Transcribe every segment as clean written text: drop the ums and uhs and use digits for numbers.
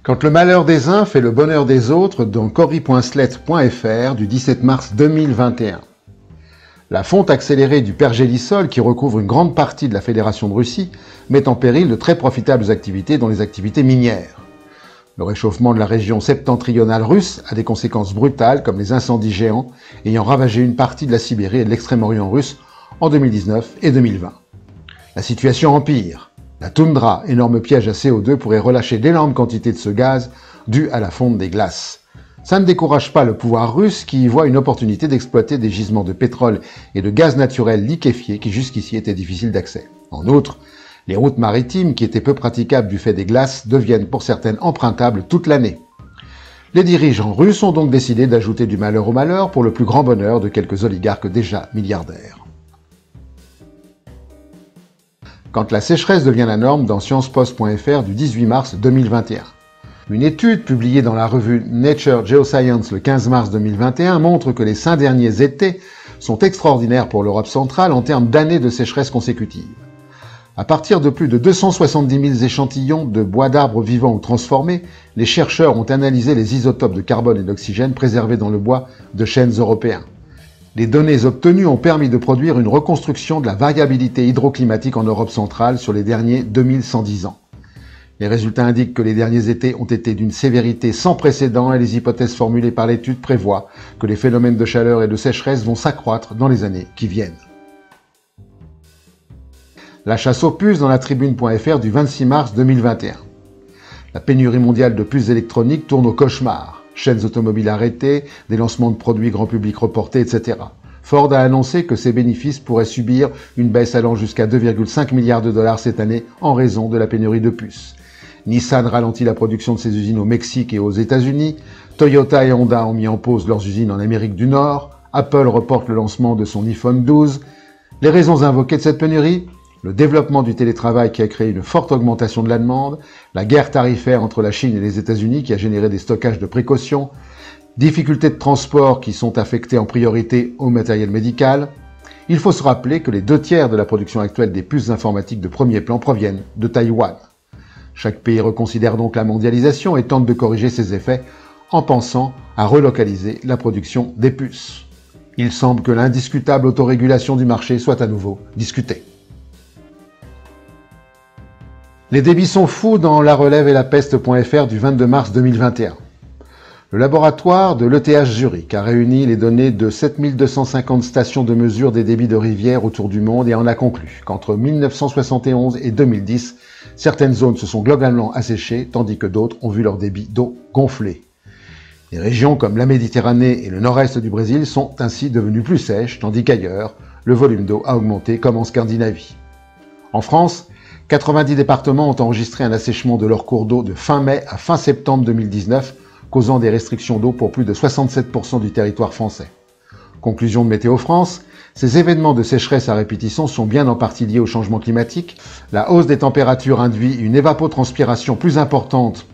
Quand le malheur des uns fait le bonheur des autres, dans cory.sled.fr du 17 mars 2021. La fonte accélérée du pergélisol, qui recouvre une grande partie de la Fédération de Russie, met en péril de très profitables activités, dont les activités minières. Le réchauffement de la région septentrionale russe a des conséquences brutales, comme les incendies géants ayant ravagé une partie de la Sibérie et de l'extrême-orient russe en 2019 et 2020. La situation empire. La toundra, énorme piège à CO2, pourrait relâcher d'énormes quantités de ce gaz dû à la fonte des glaces. Ça ne décourage pas le pouvoir russe qui y voit une opportunité d'exploiter des gisements de pétrole et de gaz naturel liquéfié qui jusqu'ici étaient difficiles d'accès. En outre, les routes maritimes, qui étaient peu praticables du fait des glaces, deviennent pour certaines empruntables toute l'année. Les dirigeants russes ont donc décidé d'ajouter du malheur au malheur pour le plus grand bonheur de quelques oligarques déjà milliardaires. Quand la sécheresse devient la norme, dans sciencepost.fr du 18 mars 2021. Une étude publiée dans la revue Nature Geoscience le 15 mars 2021 montre que les 5 derniers étés sont extraordinaires pour l'Europe centrale en termes d'années de sécheresse consécutives. À partir de plus de 270 000 échantillons de bois d'arbres vivants ou transformés, les chercheurs ont analysé les isotopes de carbone et d'oxygène préservés dans le bois de chênes européens. Les données obtenues ont permis de produire une reconstruction de la variabilité hydroclimatique en Europe centrale sur les derniers 2110 ans. Les résultats indiquent que les derniers étés ont été d'une sévérité sans précédent et les hypothèses formulées par l'étude prévoient que les phénomènes de chaleur et de sécheresse vont s'accroître dans les années qui viennent. La chasse aux puces dans la tribune.fr du 26 mars 2021. La pénurie mondiale de puces électroniques tourne au cauchemar. Chaînes automobiles arrêtées, des lancements de produits grand public reportés, etc. Ford a annoncé que ses bénéfices pourraient subir une baisse allant jusqu'à 2,5 milliards de dollars cette année en raison de la pénurie de puces. Nissan ralentit la production de ses usines au Mexique et aux États-Unis. Toyota et Honda ont mis en pause leurs usines en Amérique du Nord. Apple reporte le lancement de son iPhone 12. Les raisons invoquées de cette pénurie ? Le développement du télétravail qui a créé une forte augmentation de la demande, la guerre tarifaire entre la Chine et les États-Unis qui a généré des stockages de précaution, difficultés de transport qui sont affectées en priorité au matériel médical. Il faut se rappeler que les 2/3 de la production actuelle des puces informatiques de premier plan proviennent de Taïwan. Chaque pays reconsidère donc la mondialisation et tente de corriger ses effets en pensant à relocaliser la production des puces. Il semble que l'indiscutable autorégulation du marché soit à nouveau discutée. Les débits sont fous dans La Relève et la Peste.fr du 22 mars 2021. Le laboratoire de l'ETH Zurich a réuni les données de 7250 stations de mesure des débits de rivières autour du monde et en a conclu qu'entre 1971 et 2010, certaines zones se sont globalement asséchées, tandis que d'autres ont vu leur débit d'eau gonfler. Les régions comme la Méditerranée et le nord-est du Brésil sont ainsi devenues plus sèches, tandis qu'ailleurs, le volume d'eau a augmenté comme en Scandinavie. En France, 90 départements ont enregistré un assèchement de leurs cours d'eau de fin mai à fin septembre 2019, causant des restrictions d'eau pour plus de 67% du territoire français. Conclusion de Météo France, ces événements de sécheresse à répétition sont bien en partie liés au changement climatique. La hausse des températures induit une évapotranspiration plus importante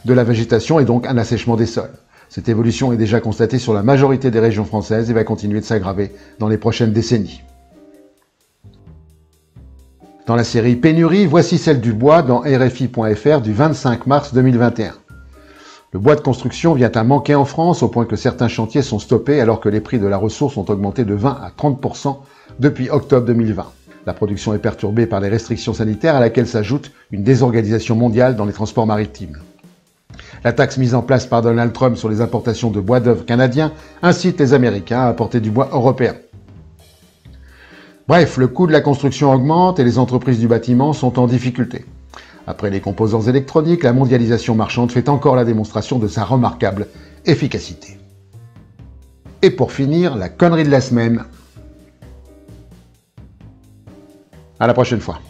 de la végétation et donc un assèchement des sols. Cette évolution est déjà constatée sur la majorité des régions françaises et va continuer de s'aggraver dans les prochaines décennies. Dans la série Pénurie, voici celle du bois dans RFI.fr du 25 mars 2021. Le bois de construction vient à manquer en France au point que certains chantiers sont stoppés alors que les prix de la ressource ont augmenté de 20 à 30% depuis octobre 2020. La production est perturbée par les restrictions sanitaires à laquelle s'ajoute une désorganisation mondiale dans les transports maritimes. La taxe mise en place par Donald Trump sur les importations de bois d'œuvre canadien incite les Américains à importer du bois européen. Bref, le coût de la construction augmente et les entreprises du bâtiment sont en difficulté. Après les composants électroniques, la mondialisation marchande fait encore la démonstration de sa remarquable efficacité. Et pour finir, la connerie de la semaine. À la prochaine fois.